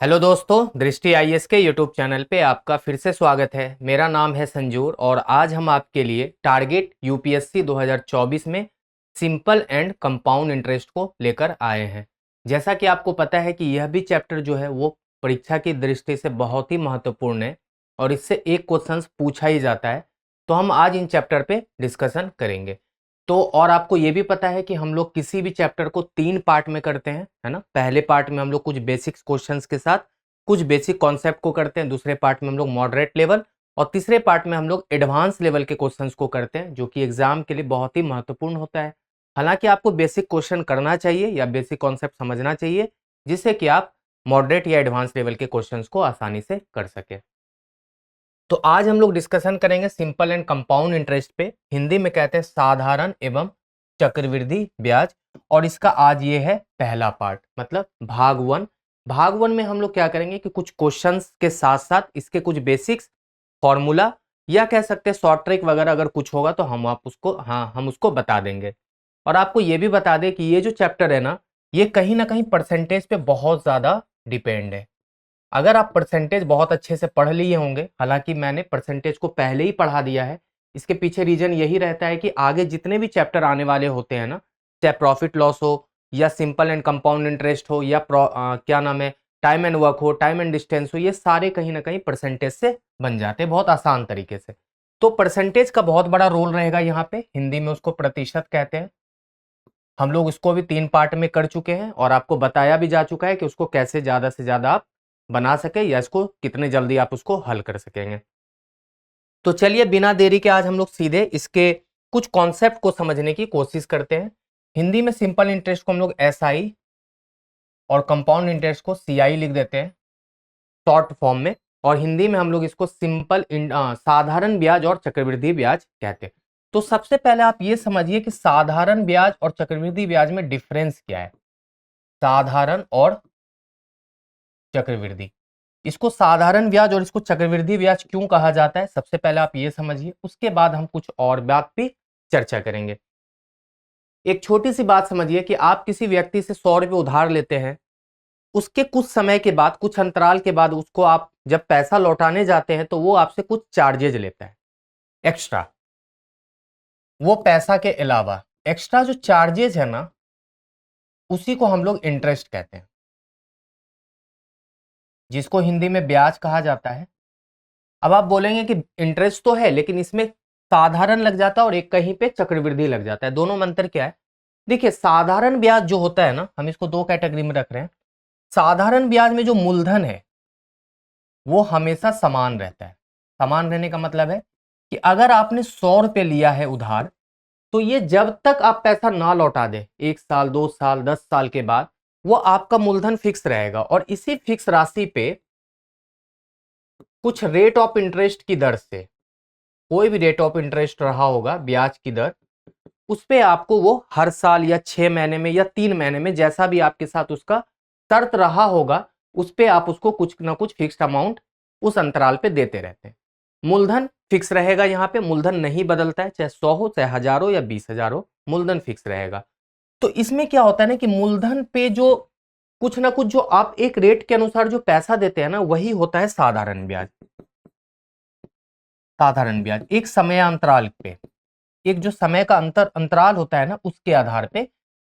Hello दोस्तों, दृष्टि IAS के यूट्यूब चैनल पे आपका फिर से स्वागत है। मेरा नाम है संजूर और आज हम आपके लिए टारगेट यूपीएससी 2024 में सिंपल एंड कंपाउंड इंटरेस्ट को लेकर आए हैं। जैसा कि आपको पता है कि यह भी चैप्टर जो है वो परीक्षा की दृष्टि से बहुत ही महत्वपूर्ण है और इससे एक क्वेश्चन पूछा ही जाता है। तो हम आज इन चैप्टर पे डिस्कशन करेंगे। तो और आपको ये भी पता है कि हम लोग किसी भी चैप्टर को 3 पार्ट में करते हैं, है ना। पहले पार्ट में हम लोग कुछ बेसिक्स क्वेश्चंस के साथ कुछ बेसिक कॉन्सेप्ट को करते हैं, दूसरे पार्ट में हम लोग मॉडरेट लेवल और तीसरे पार्ट में हम लोग एडवांस लेवल के क्वेश्चंस को करते हैं, जो कि एग्जाम के लिए बहुत ही महत्वपूर्ण होता है। हालांकि आपको बेसिक क्वेश्चन करना चाहिए या बेसिक कॉन्सेप्ट समझना चाहिए, जिससे कि आप मॉडरेट या एडवांस लेवल के क्वेश्चंस को आसानी से कर सके। तो आज हम लोग डिस्कशन करेंगे सिंपल एंड कंपाउंड इंटरेस्ट पे, हिंदी में कहते हैं साधारण एवं चक्रवृद्धि ब्याज। और इसका आज ये है पहला पार्ट, मतलब भाग वन। भाग वन में हम लोग क्या करेंगे कि कुछ क्वेश्चंस के साथ साथ इसके कुछ बेसिक्स, फॉर्मूला या कह सकते हैं शॉर्ट ट्रिक वगैरह अगर कुछ होगा तो हम उसको बता देंगे। और आपको ये भी बता दें कि ये जो चैप्टर है ये कहीं ना कहीं परसेंटेज पे बहुत ज़्यादा डिपेंड है। अगर आप परसेंटेज बहुत अच्छे से पढ़ लिए होंगे, हालांकि मैंने परसेंटेज को पहले ही पढ़ा दिया है, इसके पीछे रीजन यही रहता है कि आगे जितने भी चैप्टर आने वाले होते हैं ना, चाहे प्रॉफिट लॉस हो या सिंपल एंड कंपाउंड इंटरेस्ट हो या क्या नाम है, टाइम एंड वर्क हो, टाइम एंड डिस्टेंस हो, ये सारे कहीं ना कहीं परसेंटेज से बन जाते हैं बहुत आसान तरीके से। तो परसेंटेज का बहुत बड़ा रोल रहेगा यहाँ पे, हिंदी में उसको प्रतिशत कहते हैं। हम लोग इसको भी 3 पार्ट में कर चुके हैं और आपको बताया भी जा चुका है कि उसको कैसे ज़्यादा से ज़्यादा आप बना सके या इसको कितने जल्दी आप उसको हल कर सकेंगे। तो चलिए बिना देरी के आज हम लोग सीधे इसके कुछ कॉन्सेप्ट को समझने की कोशिश करते हैं। हिंदी में सिंपल इंटरेस्ट को हम लोग एसआई और कंपाउंड इंटरेस्ट को सीआई लिख देते हैं शॉर्ट फॉर्म में। और हिंदी में हम लोग इसको साधारण ब्याज और चक्रवृद्धि ब्याज कहते हैं। तो सबसे पहले आप ये समझिए कि साधारण ब्याज और चक्रवृद्धि ब्याज में डिफरेंस क्या है। साधारण और चक्रवृद्धि, इसको साधारण ब्याज और इसको चक्रवृद्धि ब्याज क्यों कहा जाता है, सबसे पहले आप ये समझिए, उसके बाद हम कुछ और बात पे चर्चा करेंगे। एक छोटी सी बात समझिए कि आप किसी व्यक्ति से 100 रुपये उधार लेते हैं, उसके कुछ समय के बाद, कुछ अंतराल के बाद उसको आप जब पैसा लौटाने जाते हैं तो वो आपसे कुछ चार्जेज लेता है एक्स्ट्रा। वो पैसा के अलावा एक्स्ट्रा जो चार्जेज है ना, उसी को हम लोग इंटरेस्ट कहते हैं, जिसको हिंदी में ब्याज कहा जाता है। अब आप बोलेंगे कि इंटरेस्ट तो है लेकिन इसमें साधारण लग जाता है और एक कहीं पे चक्रवृद्धि लग जाता है, दोनों में अंतर क्या है। देखिए साधारण ब्याज जो होता है ना, हम इसको 2 कैटेगरी में रख रहे हैं। साधारण ब्याज में जो मूलधन है वो हमेशा समान रहता है। समान रहने का मतलब है कि अगर आपने 100 रुपये लिया है उधार, तो ये जब तक आप पैसा ना लौटा दे, 1 साल 2 साल 10 साल के बाद, वो आपका मूलधन फिक्स रहेगा और इसी फिक्स राशि पे कुछ रेट ऑफ इंटरेस्ट की दर से, कोई भी रेट ऑफ इंटरेस्ट रहा होगा ब्याज की दर, उस पे आपको वो हर साल या 6 महीने में या 3 महीने में, जैसा भी आपके साथ उसका शर्त रहा होगा, उस पे आप उसको कुछ ना कुछ फिक्स्ड अमाउंट उस अंतराल पे देते रहते हैं। मूलधन फिक्स रहेगा, यहाँ पे मूलधन नहीं बदलता है, चाहे 100 हो, चाहे 1000 हो या 20,000 हो, मूलधन फिक्स रहेगा। तो इसमें क्या होता है ना कि मूलधन पे जो कुछ ना कुछ जो आप एक रेट के अनुसार जो पैसा देते हैं ना, वही होता है साधारण ब्याज। साधारण ब्याज एक समय अंतराल पे, एक जो समय का अंतराल होता है ना, उसके आधार पे,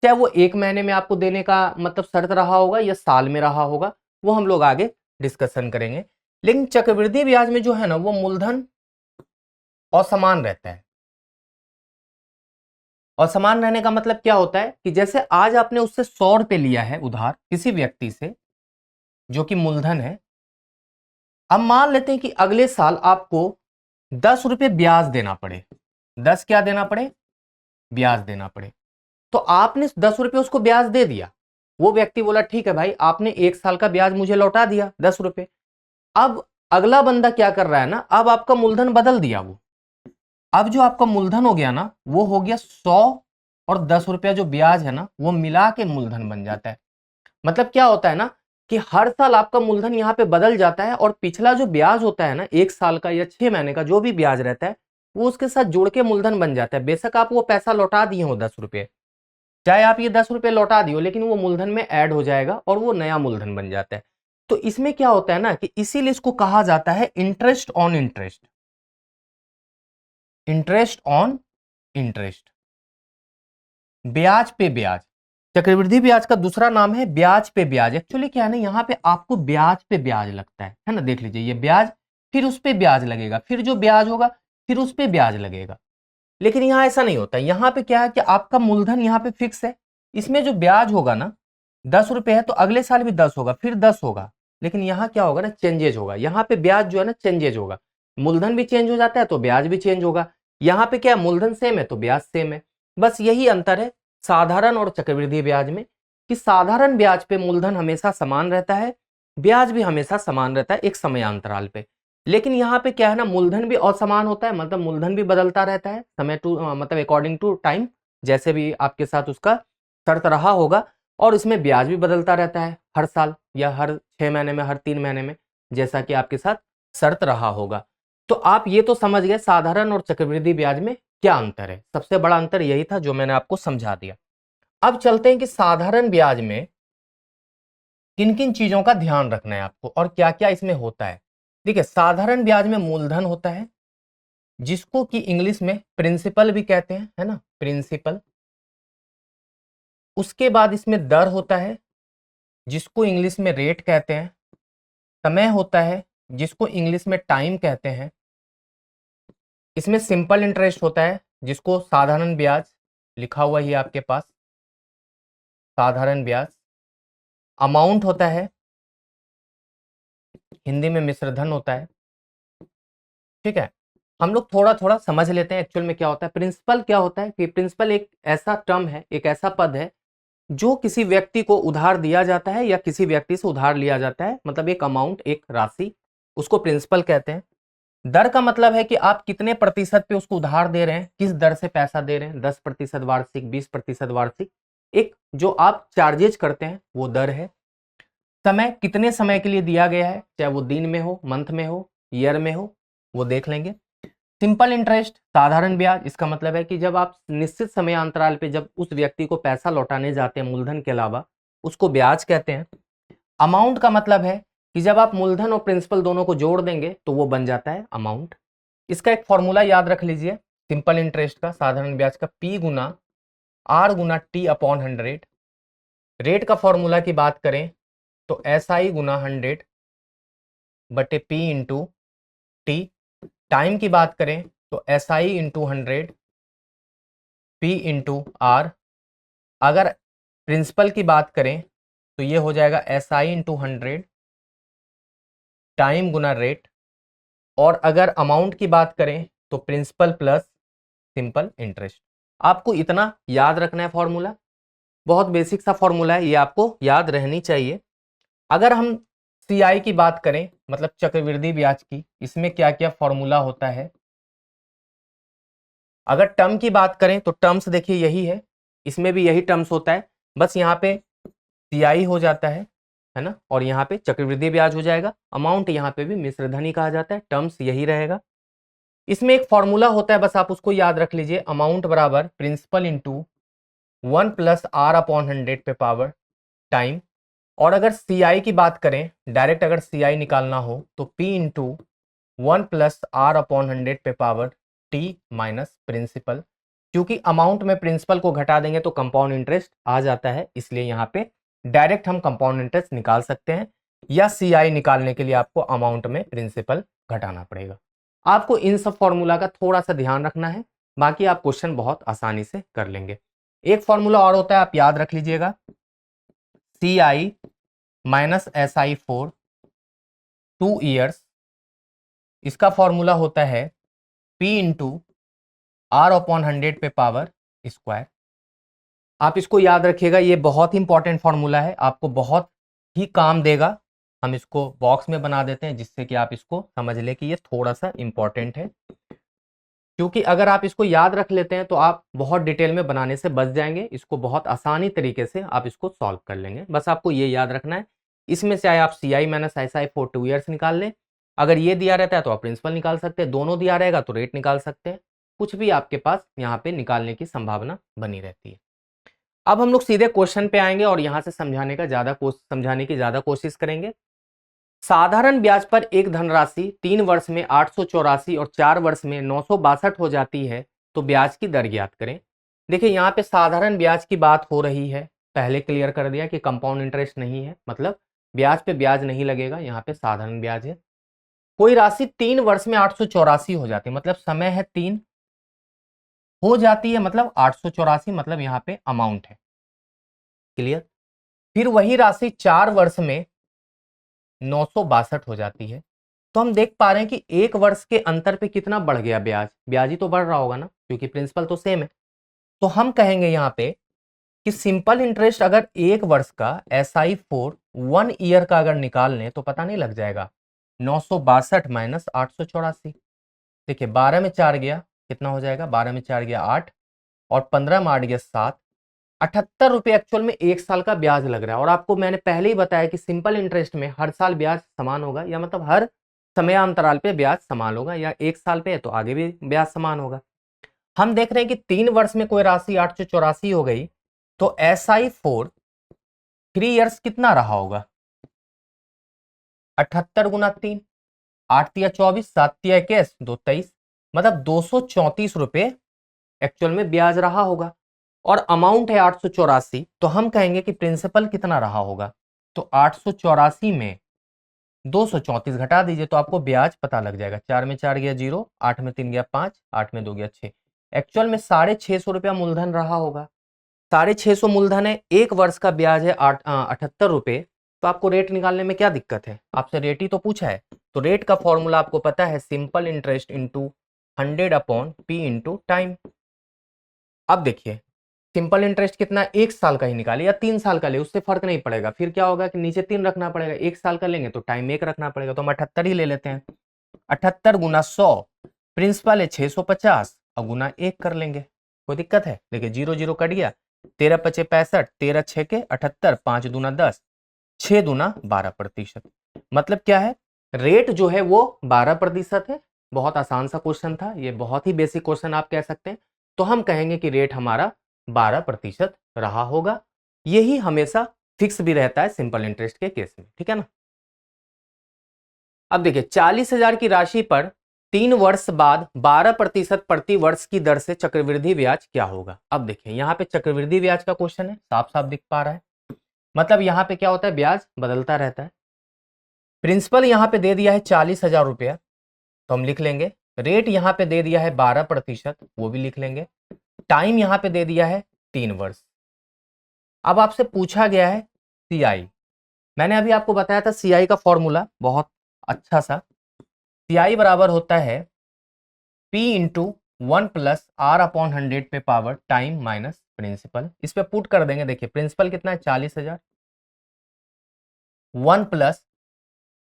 चाहे वो 1 महीने में आपको देने का मतलब शर्त रहा होगा या साल में रहा होगा, वो हम लोग आगे डिस्कशन करेंगे। लेकिन चक्रवृद्धि ब्याज में जो है ना, वो मूलधन असमान रहता है। असमान रहने का मतलब क्या होता है कि जैसे आज आपने उससे 100 रुपये लिया है उधार किसी व्यक्ति से, जो कि मूलधन है। अब मान लेते हैं कि अगले साल आपको 10 रुपये ब्याज देना पड़े, 10 क्या देना पड़े, ब्याज देना पड़े। तो आपने 10 रुपये उसको ब्याज दे दिया, वो व्यक्ति बोला ठीक है भाई, आपने 1 साल का ब्याज मुझे लौटा दिया 10 रुपये। अब अगला बंदा क्या कर रहा है ना, अब आपका मूलधन बदल दिया वो, अब जो आपका मूलधन हो गया ना, वो हो गया 100 और 10 रुपया जो ब्याज है ना, वो मिला के मूलधन बन जाता है। मतलब क्या होता है ना कि हर साल आपका मूलधन यहाँ पे बदल जाता है और पिछला जो ब्याज होता है ना, 1 साल का या 6 महीने का जो भी ब्याज रहता है, वो उसके साथ जुड़ के मूलधन बन जाता है। बेशक आप वो पैसा लौटा दिए हो 10 रुपये, चाहे आप ये 10 रुपये लौटा दियो, लेकिन वो मूलधन में ऐड हो जाएगा और वो नया मूलधन बन जाता है। तो इसमें क्या होता है ना कि इसीलिए इसको कहा जाता है interest on interest, interest on interest, ब्याज पे ब्याज। चक्रवृद्धि ब्याज का दूसरा नाम है ब्याज पे ब्याज। एक्चुअली क्या है ना, यहाँ पे आपको ब्याज पे ब्याज लगता है ना, देख लीजिए ये ब्याज, फिर उस पे ब्याज लगेगा, फिर जो ब्याज होगा फिर उस पे ब्याज लगेगा। लेकिन यहाँ ऐसा नहीं होता, यहाँ पे क्या है कि आपका मूलधन यहाँ पे फिक्स है, इसमें जो ब्याज होगा ना 10 रुपए है तो अगले साल भी 10 होगा, फिर 10 होगा। लेकिन यहाँ क्या होगा ना, चेंजेज होगा, यहाँ पे ब्याज जो है ना चेंजेज होगा, मूलधन भी चेंज हो जाता है तो ब्याज भी चेंज होगा। यहाँ पे क्या, मूलधन सेम है तो ब्याज सेम है। बस यही अंतर है साधारण और चक्रवृद्धि ब्याज में, कि साधारण ब्याज पे मूलधन हमेशा समान रहता है, ब्याज भी हमेशा समान रहता है एक समयांतराल पे। लेकिन यहाँ पे क्या है ना, मूलधन भी असमान होता है, मतलब मूलधन भी बदलता रहता है समय टू मतलब अकॉर्डिंग टू टाइम, जैसे भी आपके साथ उसका शर्त रहा होगा। और इसमें ब्याज भी बदलता रहता है हर साल या हर 6 महीने में, हर 3 महीने में, जैसा कि आपके साथ शर्त रहा होगा। तो आप ये तो समझ गए साधारण और चक्रवृद्धि ब्याज में क्या अंतर है। सबसे बड़ा अंतर यही था जो मैंने आपको समझा दिया। अब चलते हैं कि साधारण ब्याज में किन किन चीजों का ध्यान रखना है आपको और क्या क्या इसमें होता है। देखिए, साधारण ब्याज में मूलधन होता है, जिसको कि इंग्लिश में प्रिंसिपल भी कहते हैं, है ना, प्रिंसिपल। उसके बाद इसमें दर होता है, जिसको इंग्लिश में रेट कहते हैं। समय होता है, जिसको इंग्लिश में टाइम कहते हैं। इसमें सिंपल इंटरेस्ट होता है, जिसको साधारण ब्याज लिखा हुआ ही है आपके पास, साधारण ब्याज। अमाउंट होता है, हिंदी में मिश्रधन होता है। ठीक है, हम लोग थोड़ा थोड़ा समझ लेते हैं एक्चुअल में क्या होता है। प्रिंसिपल क्या होता है कि प्रिंसिपल एक ऐसा टर्म है, एक ऐसा पद है जो किसी व्यक्ति को उधार दिया जाता है या किसी व्यक्ति से उधार लिया जाता है, मतलब एक अमाउंट, एक राशि, उसको प्रिंसिपल कहते हैं। दर का मतलब है कि आप कितने प्रतिशत पे उसको उधार दे रहे हैं, किस दर से पैसा दे रहे हैं, 10% वार्षिक, 20% वार्षिक, एक जो आप चार्जेज करते हैं वो दर है। समय कितने समय के लिए दिया गया है, चाहे वो दिन में हो, मंथ में हो, ईयर में हो, वो देख लेंगे। सिंपल इंटरेस्ट, साधारण ब्याज, इसका मतलब है कि जब आप निश्चित समय अंतराल पे जब उस व्यक्ति को पैसा लौटाने जाते हैं मूलधन के अलावा, उसको ब्याज कहते हैं। अमाउंट का मतलब है कि जब आप मूलधन और प्रिंसिपल दोनों को जोड़ देंगे तो वो बन जाता है अमाउंट। इसका एक फॉर्मूला याद रख लीजिए सिंपल इंटरेस्ट का, साधारण ब्याज का, P गुना R गुना T अपॉन 100। रेट का फॉर्मूला की बात करें तो SI गुना 100 बटे P इंटू टी। टाइम की बात करें तो SI into 100 P into R। अगर प्रिंसिपल की बात करें तो ये हो जाएगा SI इंटू 100 टाइम गुना रेट। और अगर अमाउंट की बात करें तो प्रिंसिपल प्लस सिंपल इंटरेस्ट। आपको इतना याद रखना है फॉर्मूला, बहुत बेसिक सा फॉर्मूला है, ये आपको याद रहनी चाहिए। अगर हम CI की बात करें, मतलब चक्रवृद्धि ब्याज की, इसमें क्या क्या फॉर्मूला होता है। अगर टर्म की बात करें तो टर्म्स देखिए यही है, इसमें भी यही टर्म्स होता है, बस यहाँ पे CI हो जाता है ना, और यहाँ पे चक्रवृद्धि ब्याज हो जाएगा। अमाउंट यहाँ पे भी मिश्रधन ही कहा जाता है, टर्म्स यही रहेगा। इसमें एक फॉर्मूला होता है, बस आप उसको याद रख लीजिए, अमाउंट बराबर principal into 1 plus R upon 100 पे पावर टाइम। और अगर CI की बात करें, डायरेक्ट अगर CI निकालना हो तो P into 1 plus R upon 100 पे पावर T माइनस प्रिंसिपल। क्योंकि अमाउंट में प्रिंसिपल को घटा देंगे तो कंपाउंड इंटरेस्ट आ जाता है, इसलिए यहाँ पे डायरेक्ट हम कंपाउंड इंटरेस्ट निकाल सकते हैं, या CI निकालने के लिए आपको अमाउंट में प्रिंसिपल घटाना पड़ेगा। आपको इन सब फॉर्मूला का थोड़ा सा ध्यान रखना है, बाकी आप क्वेश्चन बहुत आसानी से कर लेंगे। एक फॉर्मूला और होता है, आप याद रख लीजिएगा, CI minus SI for 2 years. इसका फॉर्मूला होता है P इंटू R अपॉन 100 पे पावर स्क्वायर। आप इसको याद रखिएगा, ये बहुत ही इंपॉर्टेंट फॉर्मूला है, आपको बहुत ही काम देगा। हम इसको बॉक्स में बना देते हैं जिससे कि आप इसको समझ ले कि ये थोड़ा सा इंपॉर्टेंट है, क्योंकि अगर आप इसको याद रख लेते हैं तो आप बहुत डिटेल में बनाने से बच जाएंगे, इसको बहुत आसानी तरीके से आप इसको सॉल्व कर लेंगे। बस आपको ये याद रखना है, इसमें से आप CI minus SI for 2 years निकाल लें। अगर ये दिया रहता है तो आप प्रिंसिपल निकाल सकते हैं, दोनों दिया रहेगा तो रेट निकाल सकते हैं, कुछ भी आपके पास यहाँ पे निकालने की संभावना बनी रहती है। अब हम लोग सीधे क्वेश्चन पे आएंगे और यहाँ से समझाने की ज़्यादा कोशिश करेंगे। साधारण ब्याज पर एक धनराशि 3 वर्ष में 884 और 4 वर्ष में 962 हो जाती है तो ब्याज की दर ज्ञात करें। देखिए यहाँ पे साधारण ब्याज की बात हो रही है, पहले क्लियर कर दिया कि कंपाउंड इंटरेस्ट नहीं है, मतलब ब्याज पे ब्याज नहीं लगेगा, यहाँ पे साधारण ब्याज है। कोई राशि 3 वर्ष में 884 हो जाती है, मतलब समय है 3 हो जाती है, मतलब 884, मतलब यहाँ पे अमाउंट है। क्लियर। फिर वही राशि 4 वर्ष में 962 हो जाती है, तो हम देख पा रहे हैं कि एक वर्ष के अंतर पे कितना बढ़ गया ब्याज, ब्याज ही तो बढ़ रहा होगा ना, क्योंकि प्रिंसिपल तो सेम है। तो हम कहेंगे यहाँ पे कि सिंपल इंटरेस्ट अगर एक वर्ष का SI फॉर 1 ईयर का अगर निकाल लें तो पता नहीं लग जाएगा, 962 माइनस 884। देखिए 12 में 4 गया, कितना हो जाएगा, 12 में 4 गया 8, और 15 में 8 गया 7, 78 रुपये एक्चुअल में एक साल का ब्याज लग रहा है। और आपको मैंने पहले ही बताया कि सिंपल इंटरेस्ट में हर साल ब्याज समान होगा, या मतलब हर समयांतराल पे ब्याज समान होगा, या एक साल पे है तो आगे भी ब्याज समान होगा। हम देख रहे हैं कि 3 वर्ष में कोई राशि 884 हो गई, तो SI फॉर 3 ईयर्स कितना रहा होगा, 78 गुना 3, 8 तिया 24, 7 तिया 21, 2 23, मतलब 234 रुपये एक्चुअल में ब्याज रहा होगा। और अमाउंट है 884, तो हम कहेंगे कि प्रिंसिपल कितना रहा होगा, तो 884 में 234 घटा दीजिए तो आपको ब्याज पता लग जाएगा। 4 में 4 गया 0, 8 में 3 गया 5, 8 में 2 गया 6, एक्चुअल में 650 रुपया मूलधन रहा होगा। 650 मूलधन है, एक वर्ष का ब्याज है 78 रुपये, तो आपको रेट निकालने में क्या दिक्कत है, आपसे रेट ही तो पूछा है। तो रेट का फॉर्मूला आपको पता है, simple interest into 100 upon P into time. अब देखिए सिंपल इंटरेस्ट कितना, एक साल का ही निकाले या 3 साल का ले, उससे फर्क नहीं पड़ेगा। फिर क्या होगा कि नीचे 3 रखना पड़ेगा, एक साल का लेंगे तो टाइम 1 रखना पड़ेगा, तो हम 78 ही ले लेते हैं। 78 गुना 100, प्रिंसिपल है 650, और गुना 1 कर लेंगे, कोई दिक्कत है। देखिए 0 0 कट गया, 13 पचे 65, 13 6 के 78, 5 दूना 10, 6 दूना 12%। मतलब क्या है, रेट जो है वो 12% है। बहुत आसान सा क्वेश्चन था ये, बहुत ही बेसिक क्वेश्चन आप कह सकते हैं। तो हम कहेंगे कि रेट हमारा 12% रहा होगा। यही हमेशा फिक्स भी रहता है सिंपल इंटरेस्ट के केस में, ठीक है ना। अब देखिए 40,000 की राशि पर 3 वर्ष बाद 12% प्रति वर्ष की दर से चक्रवृद्धि ब्याज क्या होगा। अब देखिए यहाँ पे चक्रवृद्धि ब्याज का क्वेश्चन है, साफ साफ दिख पा रहा है, मतलब यहाँ पे क्या होता है, ब्याज बदलता रहता है। प्रिंसिपल यहाँ पे दे दिया है 40,000 रुपया, तो हम लिख लेंगे। रेट यहाँ पे दे दिया है 12%, वो भी लिख लेंगे। टाइम यहाँ पे दे दिया है 3 वर्ष। अब आपसे पूछा गया है CI, मैंने अभी आपको बताया था CI का फॉर्मूला बहुत अच्छा सा। CI बराबर होता है P into 1 plus R upon 100 पे पावर टाइम माइनस प्रिंसिपल। इस पे पुट कर देंगे। देखिए प्रिंसिपल कितना है 40,000, 1 प्लस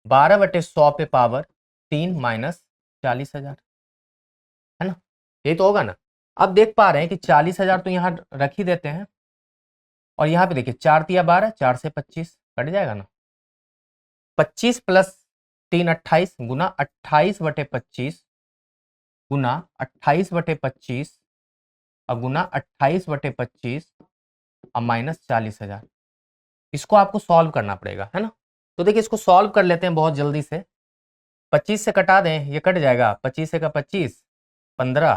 12/100 पे पावर 3 माइनस 40,000, है ना, ये तो होगा ना। अब देख पा रहे हैं कि 40,000 तो यहाँ रख ही देते हैं, और यहाँ पे देखिए 4 तिया 12, 4 से 25 कट जाएगा ना, 25 प्लस 3 28 गुना 28/25 गुना 28/25 और गुना 28/25 और माइनस 40,000। इसको आपको सॉल्व करना पड़ेगा, है ना। तो देखिए इसको सॉल्व कर लेते हैं बहुत जल्दी से। 25 से कटा दें, ये कट जाएगा, 25 से का 25, 15,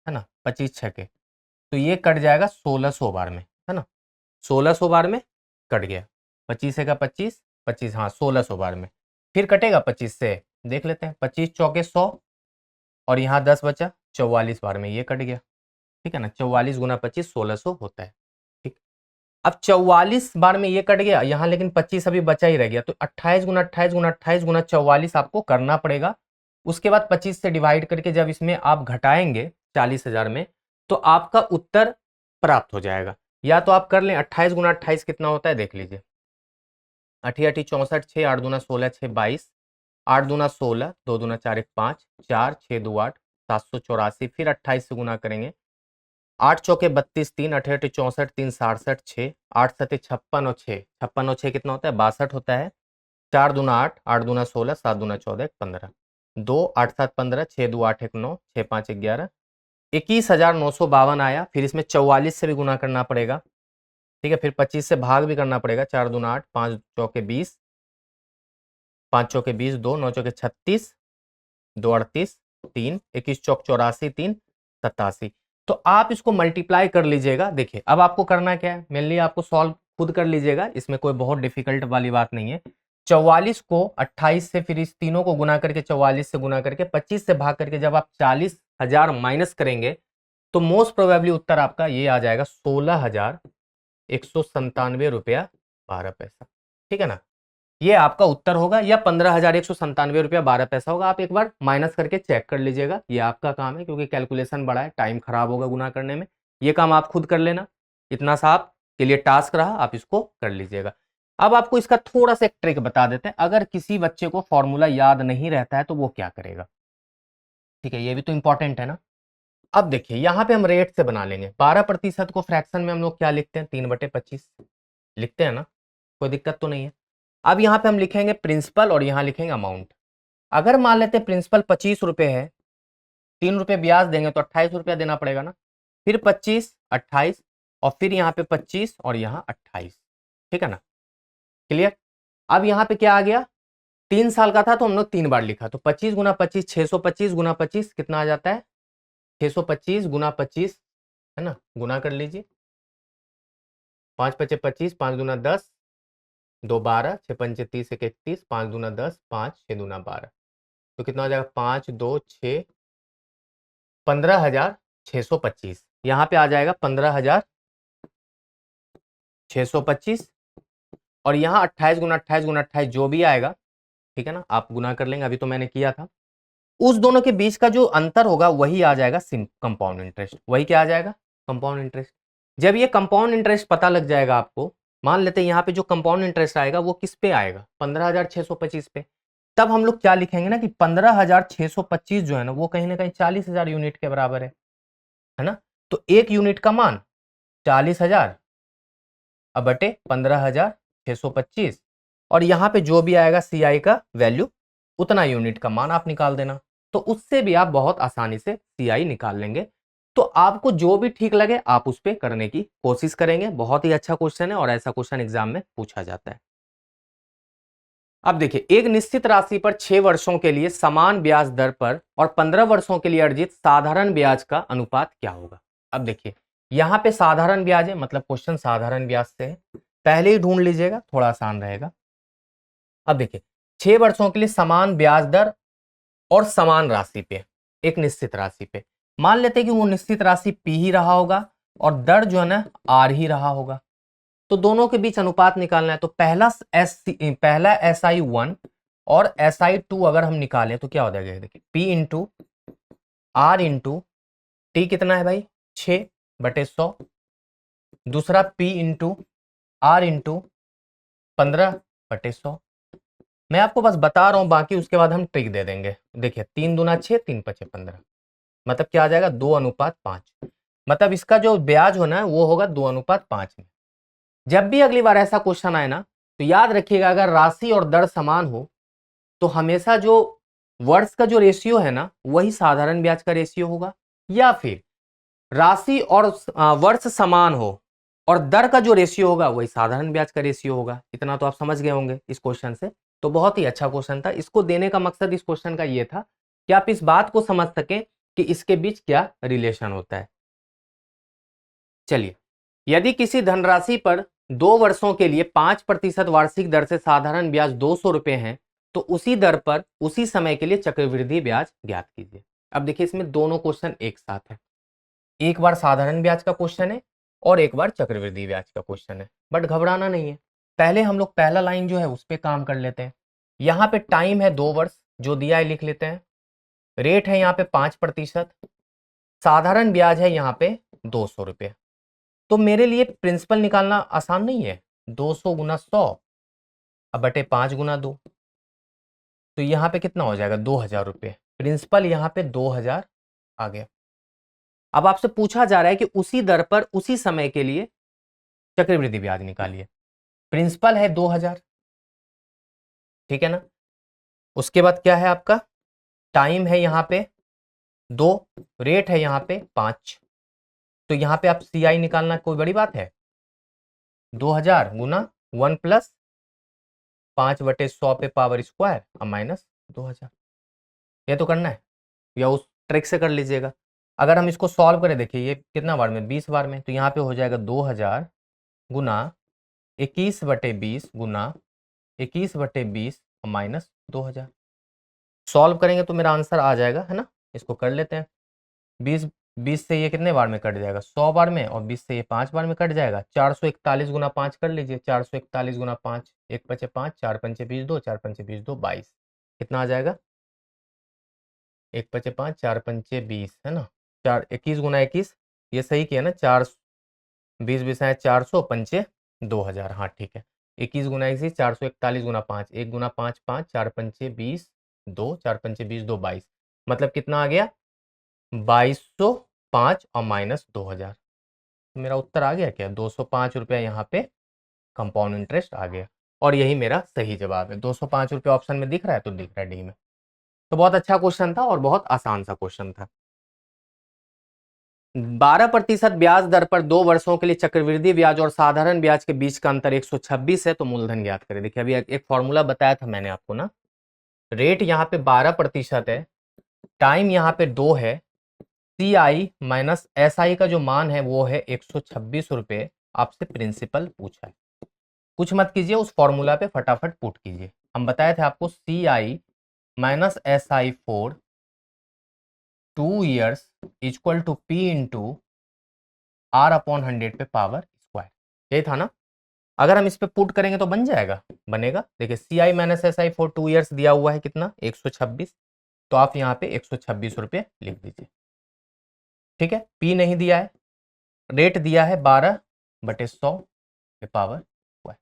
है ना, 25 छके, तो ये कट जाएगा 1600 बार में, है ना, 1600 बार में कट गया। 25 से का 25, 25, हाँ 1600 बार में। फिर कटेगा 25 से, देख लेते हैं, 25 चौके 100, और यहाँ 10 बचा, 44 बार में ये कट गया, ठीक है ना। 44 गुना 25 1600 होता है, ठीक। अब 44 बार में ये कट गया यहाँ, लेकिन 25 अभी बचा ही रह गया, तो 28 गुना 28 गुना 28 गुना 44 आपको करना पड़ेगा। उसके बाद 25 से डिवाइड करके जब इसमें आप घटाएंगे 40,000 में, तो आपका उत्तर प्राप्त हो जाएगा। या तो आप कर लें 28 गुना 28 कितना होता है देख लीजिए, 8 8 64, 6 8 दूना 16, 6 22, 8 दूना 16, 2 दूना 4 1 5, 4 6 2 8, 784। फिर 28 से गुना करेंगे, 8 चौके 32, 3 8 8 64, 3 67, 6 8 7 56 और 6 56 और 6 कितना होता है 62 होता है। 4 दूना 8, 8 दूना 16, 7 दूना 14, 15, 2 8 7 15, 6 2 8 1 9, 6 5 11, 21,952 आया। फिर इसमें 44 से भी गुना करना पड़ेगा, ठीक है। फिर 25 से भाग भी करना पड़ेगा, 4 दूना 8, 5 चौके 20, 5 चौके 20, 2 9 चौके 36, 2 38, 3 21 चौक 84, 3 87। तो आप इसको मल्टीप्लाई कर लीजिएगा। देखिए अब आपको करना क्या है, मेनली आपको सॉल्व खुद कर लीजिएगा, इसमें कोई बहुत डिफिकल्ट वाली बात नहीं है। 44 को 28 से, फिर इस तीनों को गुना करके 44 से गुना करके 25 से भाग करके जब आप 40,000 माइनस करेंगे तो मोस्ट प्रोबेबली उत्तर आपका ये आ जाएगा 16,197 रुपया 12 पैसा। ठीक है ना, ये आपका उत्तर होगा, या 15,197 रुपया 12 पैसा होगा। आप एक बार माइनस करके चेक कर लीजिएगा, ये आपका काम है, क्योंकि कैलकुलेशन बड़ा है, टाइम खराब होगा गुना करने में। ये काम आप खुद कर लेना, इतना सा आपके लिए टास्क रहा, आप इसको कर लीजिएगा। अब आपको इसका थोड़ा सा एक ट्रिक बता देते हैं, अगर किसी बच्चे को फॉर्मूला याद नहीं रहता है तो वो क्या करेगा। ठीक है, ये भी तो इंपॉर्टेंट है ना। अब देखिए यहाँ पे हम रेट से बना लेंगे। 12% को फ्रैक्शन में हम लोग क्या लिखते हैं, 3/25 लिखते हैं ना, कोई दिक्कत तो नहीं है। अब यहाँ पे हम लिखेंगे प्रिंसिपल और यहाँ लिखेंगे अमाउंट। अगर मान लेते हैं प्रिंसिपल 25 रुपये है, 3 रुपये ब्याज देंगे तो 28 रुपया देना पड़ेगा ना, फिर 25 28 और फिर यहाँ पे 25 और यहाँ 28। ठीक है ना, क्लियर। अब यहाँ पे क्या आ गया, 3 साल का था तो हम लोग 3 बार लिखा, तो 25 गुना 25 625 गुना 25 कितना आ जाता है, 625 गुना 25 है ना, गुना कर लीजिए। 5 पचे 25, 5 दूना 10, 2 12, 6 पंचे 30, 1 31, 5 दूना 10, 5 6 दूना 12, तो कितना हो जाएगा 5 2 6, 15,625। यहाँ पे आ जाएगा 15,625 और यहाँ 28 गुना 28 गुना 28 जो भी आएगा, ठीक है ना, आप गुना कर लेंगे, अभी तो मैंने किया था। उस दोनों के बीच का जो अंतर होगा वही आ जाएगा कंपाउंड इंटरेस्ट। वही क्या आ जाएगा, कंपाउंड इंटरेस्ट। जब ये कंपाउंड इंटरेस्ट पता लग जाएगा आपको, मान लेते हैं यहाँ पे जो कंपाउंड इंटरेस्ट आएगा वो किस पे आएगा, 15,625 पे, तब हम लोग क्या लिखेंगे ना कि 15,625 जो है ना वो कहीं ना कहीं 40,000 यूनिट के बराबर है ना। तो एक यूनिट का मान 40,000 अब बटे 15,625 और यहाँ पे जो भी आएगा CI का वैल्यू उतना यूनिट का मान आप निकाल देना, तो उससे भी आप बहुत आसानी से CI निकाल लेंगे। तो आपको जो भी ठीक लगे आप उस पर करने की कोशिश करेंगे। बहुत ही अच्छा क्वेश्चन है और ऐसा क्वेश्चन एग्जाम में पूछा जाता है। अब देखिए, एक निश्चित राशि पर 6 वर्षों के लिए समान ब्याज दर पर और 15 वर्षों के लिए अर्जित साधारण ब्याज का अनुपात क्या होगा। अब देखिए यहाँ पे साधारण ब्याज है, मतलब क्वेश्चन साधारण ब्याज से है, पहले ही ढूंढ लीजिएगा, थोड़ा आसान रहेगा। अब देखिए 6 वर्षों के लिए समान ब्याज दर और समान राशि पे, एक निश्चित राशि पे, मान लेते हैं कि वो निश्चित राशि P ही रहा होगा और दर जो है ना R ही रहा होगा, तो दोनों के बीच अनुपात निकालना है। तो पहला SI1 और SI2 अगर हम निकालें तो क्या हो जाएगा, देखिए P into R into T कितना है भाई, 6/100, दूसरा P इंटू R इंटू 15/100। मैं आपको बस बता रहा हूं, बाकी उसके बाद हम ट्रिक दे देंगे। देखिए 3 दूना 6, 3 पचे 15, मतलब क्या आ जाएगा 2:5। मतलब इसका जो ब्याज होना है वो होगा 2:5 में। जब भी अगली बार ऐसा क्वेश्चन आए ना तो याद रखिएगा, अगर राशि और दर समान हो तो हमेशा जो वर्ष का जो रेशियो है ना वही साधारण ब्याज का रेशियो होगा, या फिर राशि और वर्ष समान हो और दर का जो रेशियो होगा वही साधारण ब्याज का रेशियो होगा। इतना तो आप समझ गए होंगे इस क्वेश्चन से। तो बहुत ही अच्छा क्वेश्चन था, इसको देने का मकसद इस क्वेश्चन का ये था कि आप इस बात को समझ सकें कि इसके बीच क्या रिलेशन होता है। चलिए, यदि किसी धनराशि पर 2 वर्षों के लिए 5% वार्षिक दर से साधारण ब्याज 200 रुपए है तो उसी दर पर उसी समय के लिए चक्रवृद्धि ब्याज ज्ञात कीजिए। अब देखिए इसमें दोनों क्वेश्चन एक साथ है, एक बार साधारण ब्याज का क्वेश्चन है और एक बार चक्रवृद्धि ब्याज का क्वेश्चन है। बट घबराना नहीं है, पहले हम लोग पहला लाइन जो है उस पर काम कर लेते हैं। यहाँ पे टाइम है 2 वर्ष जो दिया है लिख लेते हैं, रेट है यहाँ पे 5%, साधारण ब्याज है यहाँ पे 200 रुपये। तो मेरे लिए प्रिंसिपल निकालना आसान नहीं है, 200 गुना 100 अब बटे 5 गुना 2, तो यहाँ पे कितना हो जाएगा 2,000 रुपये। प्रिंसिपल यहाँ पे 2,000 आ गया। अब आपसे पूछा जा रहा है कि उसी दर पर उसी समय के लिए चक्रवृद्धि ब्याज निकालिए। प्रिंसिपल है 2,000, ठीक है ना। उसके बाद क्या है आपका, टाइम है यहाँ पे 2, रेट है यहाँ पे 5, तो यहाँ पे आप CI निकालना कोई बड़ी बात है, 2,000 गुना 1 प्लस 5/100 पे पावर स्क्वायर और माइनस 2000। ये तो करना है, या उस ट्रिक से कर लीजिएगा। अगर हम इसको सॉल्व करें, देखिए ये कितना बार में, 20 बार में, तो यहाँ पे हो जाएगा 2000 गुना 21/20 गुना 21/20 और माइनस 2000। सॉल्व करेंगे तो मेरा आंसर आ जाएगा, है ना। इसको कर लेते हैं। 20 से ये कितने बार में कट जाएगा, 100 बार में, और 20 से ये 5 बार में कट जाएगा। 441 गुना 5 कर लीजिए, 441 गुना 5, 1×5, 4×5 = 2, 4×5 = 22। कितना आ जाएगा, 1×5, 4×5 = 20, है ना। 21 गुना 21, ये सही किया ना, 400 पंचे 2000, हाँ ठीक है। 21 गुना 21, 441 गुना 5, 1 गुना 5 5, 4×5 = 2, 4×5 = 2, 22। मतलब कितना आ गया, 2205 और माइनस 2000। मेरा उत्तर आ गया क्या, 205 रुपया यहाँ पे कंपाउंड इंटरेस्ट आ गया, और यही मेरा सही जवाब है। 205 रुपये ऑप्शन में दिख रहा है, तो दिख रहा है डी में। तो बहुत अच्छा क्वेश्चन था और बहुत आसान सा क्वेश्चन था। 12% ब्याज दर पर 2 वर्षों के लिए चक्रवृद्धि ब्याज और साधारण ब्याज के बीच का अंतर 126 है, तो मूलधन ज्ञात करें। देखिए अभी एक फॉर्मूला बताया था मैंने आपको ना, रेट यहाँ पे 12% है, टाइम यहाँ पे 2 है, CI माइनस SI का जो मान है वो है 126 रुपये। आपसे प्रिंसिपल पूछा है, कुछ मत कीजिए, उस फॉर्मूला पे फटाफट पुट कीजिए। हम बताए थे आपको CI minus SI for 2 years equal to P into R/100 पे पावर स्क्वायर, यही था ना। अगर हम इस पे पुट करेंगे तो बन जाएगा, बनेगा। देखिए CI minus SI for 2 years दिया हुआ है कितना, 126, तो आप यहाँ पे 126 रुपये लिख दीजिए, ठीक है। P नहीं दिया है, रेट दिया है 12/100 पे पावर स्क्वायर,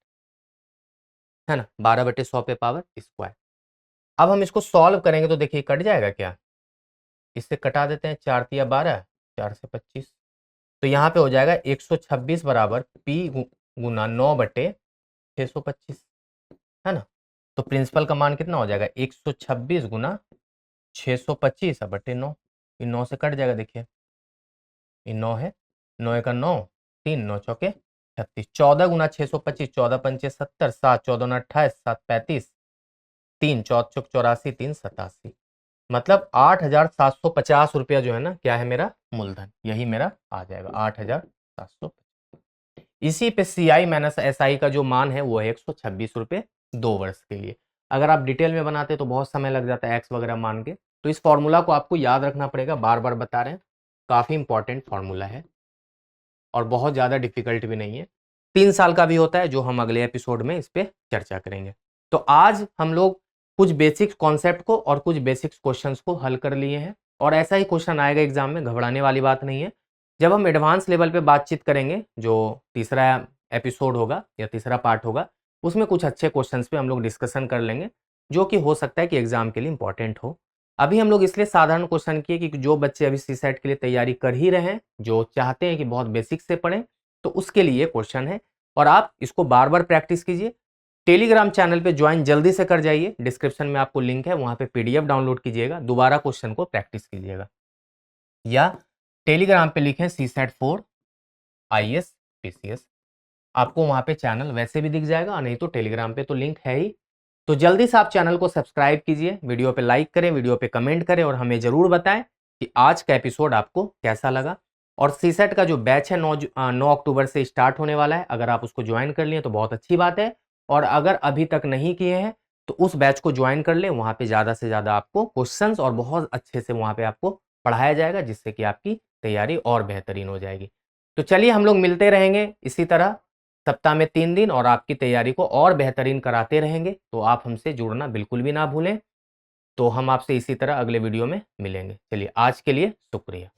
है ना, 12/100 पे पावर स्क्वायर। अब हम इसको सॉल्व करेंगे तो देखिए कट जाएगा क्या, इससे कटा देते हैं, 4 तिया 12, 4 से 25, तो यहाँ पे हो जाएगा 126 बराबर P गुना 9/625, है ना। तो प्रिंसिपल का मान कितना हो जाएगा, 126 गुना 625/9, इन 9 से कट जाएगा। देखिए ये 9 है, 9 का 9, 3, 9 चौके 36, 14 गुना 625, 14 पंचे 70, 7 14 9 28, 7 35, 3 14 चौक 84, 3 87, मतलब 8750 रुपया जो है ना, क्या है मेरा मूलधन, यही मेरा आ जाएगा 8750। इसी पे CI माइनस SI का जो मान है वो है 126 रुपये 2 वर्ष के लिए। अगर आप डिटेल में बनाते तो बहुत समय लग जाता है एक्स वगैरह मान के, तो इस फॉर्मूला को आपको याद रखना पड़ेगा, बार बार बता रहे हैं, काफ़ी इंपॉर्टेंट फॉर्मूला है और बहुत ज़्यादा डिफिकल्ट भी नहीं है। 3 साल का भी होता है, जो हम अगले एपिसोड में इस पर चर्चा करेंगे। तो आज हम लोग कुछ बेसिक कॉन्सेप्ट को और कुछ बेसिक क्वेश्चंस को हल कर लिए हैं, और ऐसा ही क्वेश्चन आएगा एग्जाम में, घबराने वाली बात नहीं है। जब हम एडवांस लेवल पे बातचीत करेंगे, जो तीसरा एपिसोड होगा या तीसरा पार्ट होगा, उसमें कुछ अच्छे क्वेश्चंस पे हम लोग डिस्कशन कर लेंगे, जो कि हो सकता है कि एग्जाम के लिए इंपॉर्टेंट हो। अभी हम लोग इसलिए साधारण क्वेश्चन किए कि जो बच्चे अभी CSAT के लिए तैयारी कर ही रहे हैं, जो चाहते हैं कि बहुत बेसिक से पढ़ें, तो उसके लिए ये क्वेश्चन है, और आप इसको बार बार प्रैक्टिस कीजिए। टेलीग्राम चैनल पे ज्वाइन जल्दी से कर जाइए, डिस्क्रिप्शन में आपको लिंक है, वहां पे PDF डाउनलोड कीजिएगा, दोबारा क्वेश्चन को प्रैक्टिस कीजिएगा, या टेलीग्राम पे लिखें CSAT 4 IAS PCS, आपको वहां पे चैनल वैसे भी दिख जाएगा, और नहीं तो टेलीग्राम पे तो लिंक है ही। तो जल्दी से आप चैनल को सब्सक्राइब कीजिए, वीडियो पे लाइक करें, वीडियो पे कमेंट करें, और हमें जरूर बताएं कि आज का एपिसोड आपको कैसा लगा। और CSAT का जो बैच है 9 अक्टूबर से स्टार्ट होने वाला है, अगर आप उसको ज्वाइन कर लिए तो बहुत अच्छी बात है, और अगर अभी तक नहीं किए हैं तो उस बैच को ज्वाइन कर लें, वहाँ पे ज़्यादा से ज़्यादा आपको क्वेश्चंस और बहुत अच्छे से वहाँ पे आपको पढ़ाया जाएगा, जिससे कि आपकी तैयारी और बेहतरीन हो जाएगी। तो चलिए हम लोग मिलते रहेंगे इसी तरह सप्ताह में 3 दिन, और आपकी तैयारी को और बेहतरीन कराते रहेंगे। तो आप हमसे जुड़ना बिल्कुल भी ना भूलें। तो हम आपसे इसी तरह अगले वीडियो में मिलेंगे। चलिए आज के लिए शुक्रिया।